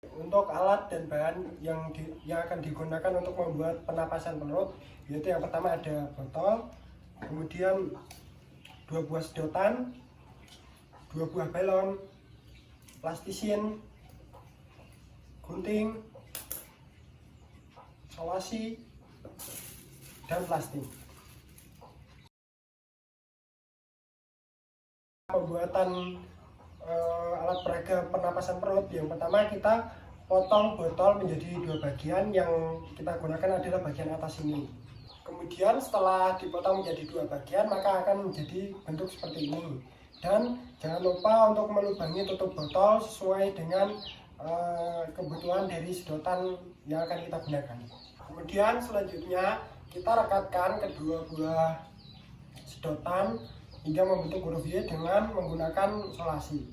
Untuk alat dan bahan yang akan digunakan untuk membuat penapasan perut, yaitu yang pertama ada botol, kemudian 2 buah sedotan, 2 buah balon, plastisin, gunting, solasi, dan plastik. Pembuatan alat peraga pernapasan perut, yang pertama kita potong botol menjadi 2 bagian. Yang kita gunakan adalah bagian atas ini. Kemudian setelah dipotong menjadi 2 bagian, maka akan menjadi bentuk seperti ini. Dan jangan lupa untuk melubangi tutup botol sesuai dengan kebutuhan dari sedotan yang akan kita gunakan. Kemudian selanjutnya kita rekatkan kedua buah sedotan hingga membentuk huruf Y dengan menggunakan solasi.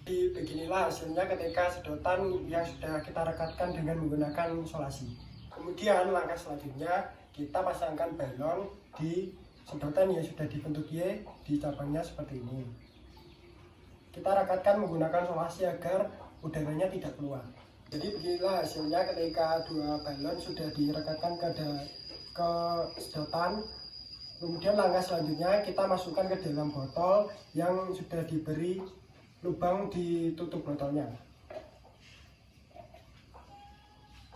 Beginilah hasilnya ketika sedotan yang sudah kita rekatkan dengan menggunakan solasi. Kemudian langkah selanjutnya kita pasangkan balon di sedotan yang sudah dibentuk Y di cabangnya seperti ini. Kita rekatkan menggunakan solasi agar udaranya tidak keluar. Jadi beginilah hasilnya ketika 2 balon sudah direkatkan ke sedotan. Kemudian langkah selanjutnya kita masukkan ke dalam botol yang sudah diberi lubang di tutup botolnya.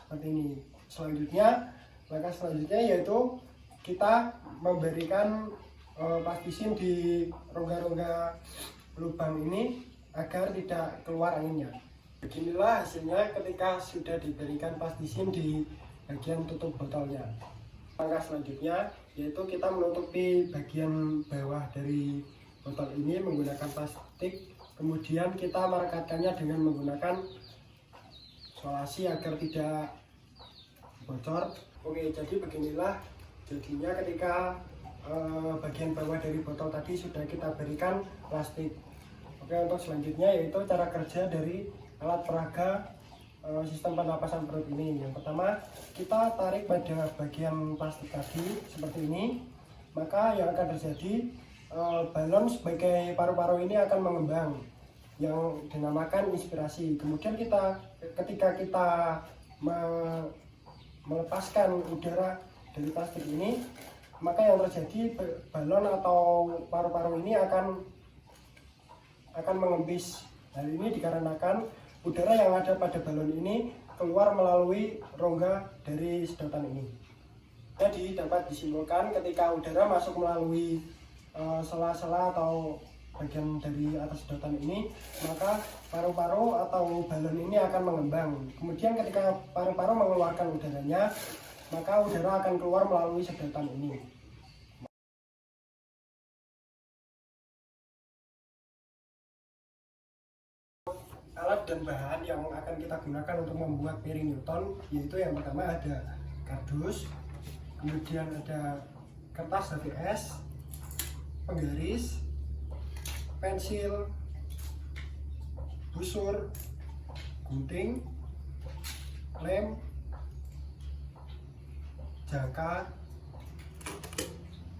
Seperti ini. Langkah selanjutnya yaitu kita memberikan plastisin di rongga-rongga lubang ini agar tidak keluar anginnya. Beginilah hasilnya ketika sudah diberikan plastisin di bagian tutup botolnya. Langkah selanjutnya yaitu kita menutupi bagian bawah dari botol ini menggunakan plastik. Kemudian kita merekatkannya dengan menggunakan solasi agar tidak bocor. Oke, jadi beginilah jadinya ketika bagian bawah dari botol tadi sudah kita berikan plastik. Oke, untuk selanjutnya yaitu cara kerja dari alat peraga sistem pernapasan perut ini. Yang pertama, kita tarik pada bagian plastik tadi seperti ini, maka yang akan terjadi balon sebagai paru-paru ini akan mengembang yang dinamakan inspirasi. Kemudian ketika kita melepaskan udara dari plastik ini, maka yang terjadi balon atau paru-paru ini akan mengembis. Hal ini dikarenakan udara yang ada pada balon ini keluar melalui rongga dari sedotan ini. Jadi dapat disimpulkan ketika udara masuk melalui sela-sela atau bagian dari atas sedotan ini, maka paru-paru atau balon ini akan mengembang. Kemudian ketika paru-paru mengeluarkan udaranya, maka udara akan keluar melalui sedotan ini. Alat dan bahan yang akan kita gunakan untuk membuat piring Newton, yaitu yang pertama ada kardus, kemudian ada kertas HVS, penggaris, pensil, busur, gunting, lem, jangka,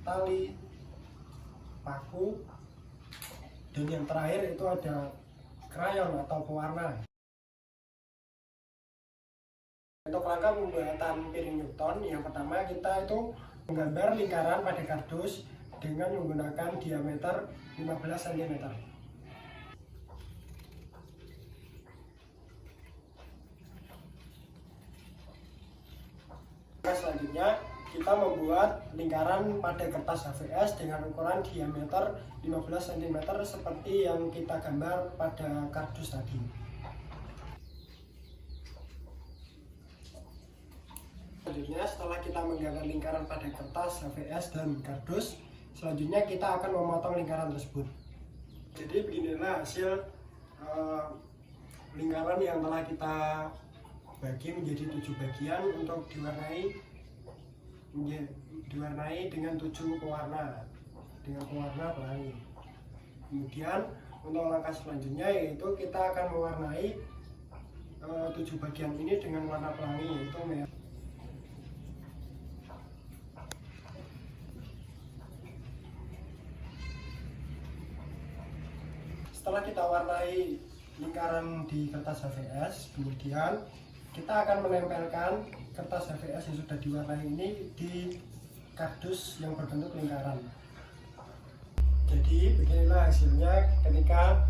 tali, paku, dan yang terakhir itu ada krayon atau pewarna. Untuk langkah pembuatan piring Newton, yang pertama kita itu menggambar lingkaran pada kardus dengan menggunakan diameter 15 cm. Selanjutnya kita membuat lingkaran pada kertas HVS dengan ukuran diameter 15 cm seperti yang kita gambar pada kardus tadi. Selanjutnya setelah kita menggambar lingkaran pada kertas HVS dan kardus, selanjutnya kita akan memotong lingkaran tersebut. Jadi beginilah hasil lingkaran yang telah kita bagi menjadi 7 bagian untuk diwarnai dengan 7 pewarna pelangi. Kemudian untuk langkah selanjutnya yaitu kita akan mewarnai 7 bagian ini dengan warna pelangi, yaitu merah. Setelah kita warnai lingkaran di kertas HVS, kemudian kita akan menempelkan kertas HVS yang sudah diwarnai ini di kardus yang berbentuk lingkaran. Jadi beginilah hasilnya ketika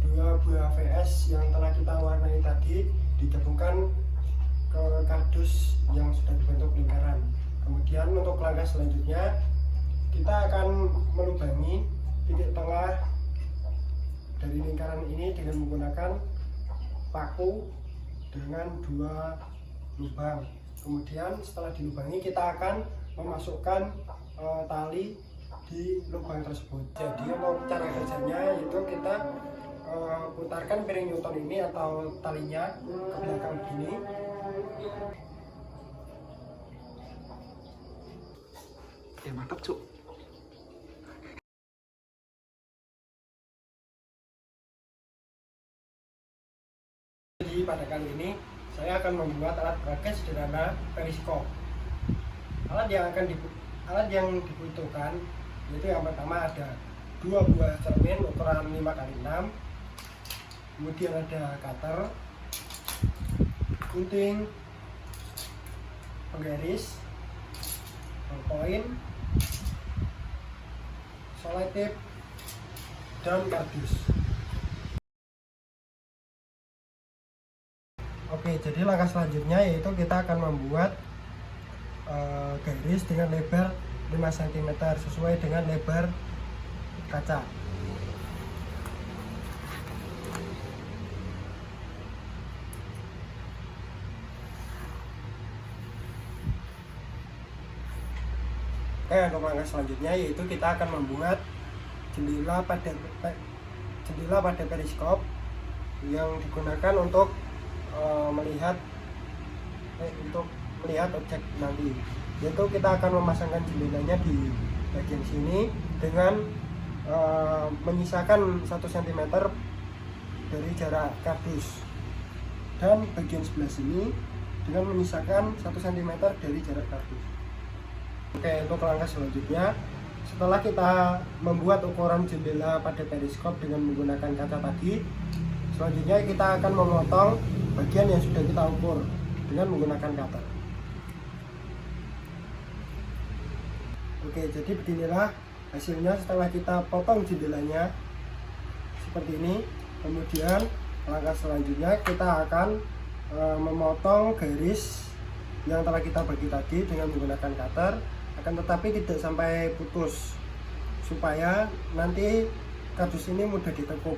dua buah HVS yang telah kita warnai tadi digabungkan ke kardus yang sudah dibentuk lingkaran. Kemudian untuk langkah selanjutnya kita akan melubangi titik tengah dari lingkaran ini dengan menggunakan paku dengan 2 lubang. Kemudian setelah dilubangi kita akan memasukkan tali di lubang tersebut. Jadi untuk cara kerjanya yaitu kita putarkan piring Newton ini atau talinya ke belakang begini. Ya mantap cuk. Jadi pada kali ini saya akan membuat alat peraga sederhana periskop. Alat yang dibutuhkan yaitu yang pertama ada 2 buah cermin ukuran 5x6, kemudian ada cutter, gunting, penggaris, ballpoint, selotip, dan kardus. Oke, jadi langkah selanjutnya yaitu kita akan membuat garis dengan lebar 5 cm sesuai dengan lebar kaca. Oke, untuk langkah selanjutnya yaitu kita akan membuat jendela pada periskop yang digunakan untuk melihat objek nanti. Yaitu kita akan memasangkan jendelanya di bagian sini dengan menyisakan 1 cm dari jarak kardus, dan bagian sebelah sini dengan menyisakan 1 cm dari jarak kardus. Oke, untuk langkah selanjutnya setelah kita membuat ukuran jendela pada periskop dengan menggunakan kaca tadi, selanjutnya kita akan memotong bagian yang sudah kita ukur dengan menggunakan cutter. Oke, jadi beginilah hasilnya setelah kita potong jendelanya seperti ini. Kemudian langkah selanjutnya kita akan memotong garis yang telah kita bagi tadi dengan menggunakan cutter, akan tetapi tidak sampai putus supaya nanti kardus ini mudah ditekuk.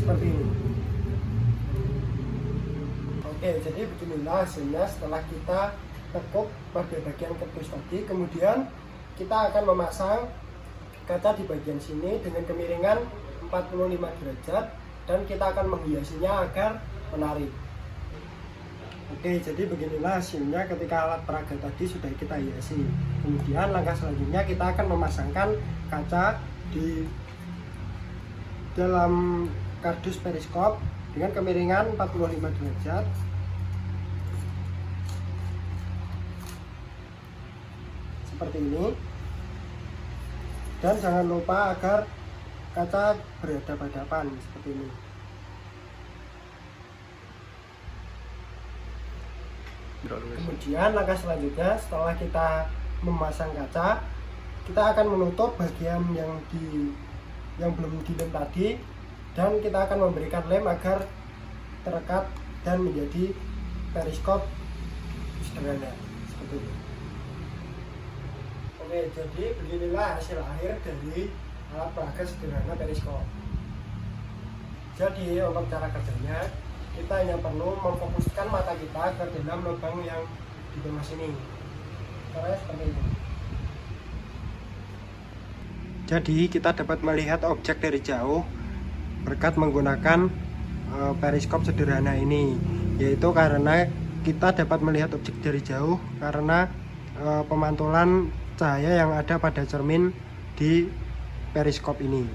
Seperti ini. Oke, jadi beginilah hasilnya setelah kita tekuk pada bagian kardus tadi. Kemudian kita akan memasang kaca di bagian sini dengan kemiringan 45 derajat dan kita akan menghiasinya agar menarik. Oke, jadi beginilah hasilnya ketika alat peraga tadi sudah kita hiasi. Kemudian langkah selanjutnya kita akan memasangkan kaca di dalam kardus periskop dengan kemiringan 45 derajat. Seperti ini. Dan jangan lupa agar kaca berhadapan-hadapan seperti ini. Kemudian langkah selanjutnya setelah kita memasang kaca, kita akan menutup bagian yang belum dilem tadi, dan kita akan memberikan lem agar terekat dan menjadi periskop sederhana seperti ini. Oke, jadi beginilah hasil akhir dari alat peraga sederhana periskop. Jadi untuk cara kerjanya, kita hanya perlu memfokuskan mata kita ke dalam lubang yang di tengah sini. Caranya seperti ini. Jadi kita dapat melihat objek dari jauh berkat menggunakan periskop sederhana ini, yaitu karena kita dapat melihat objek dari jauh karena pemantulan cahaya yang ada pada cermin di periskop ini.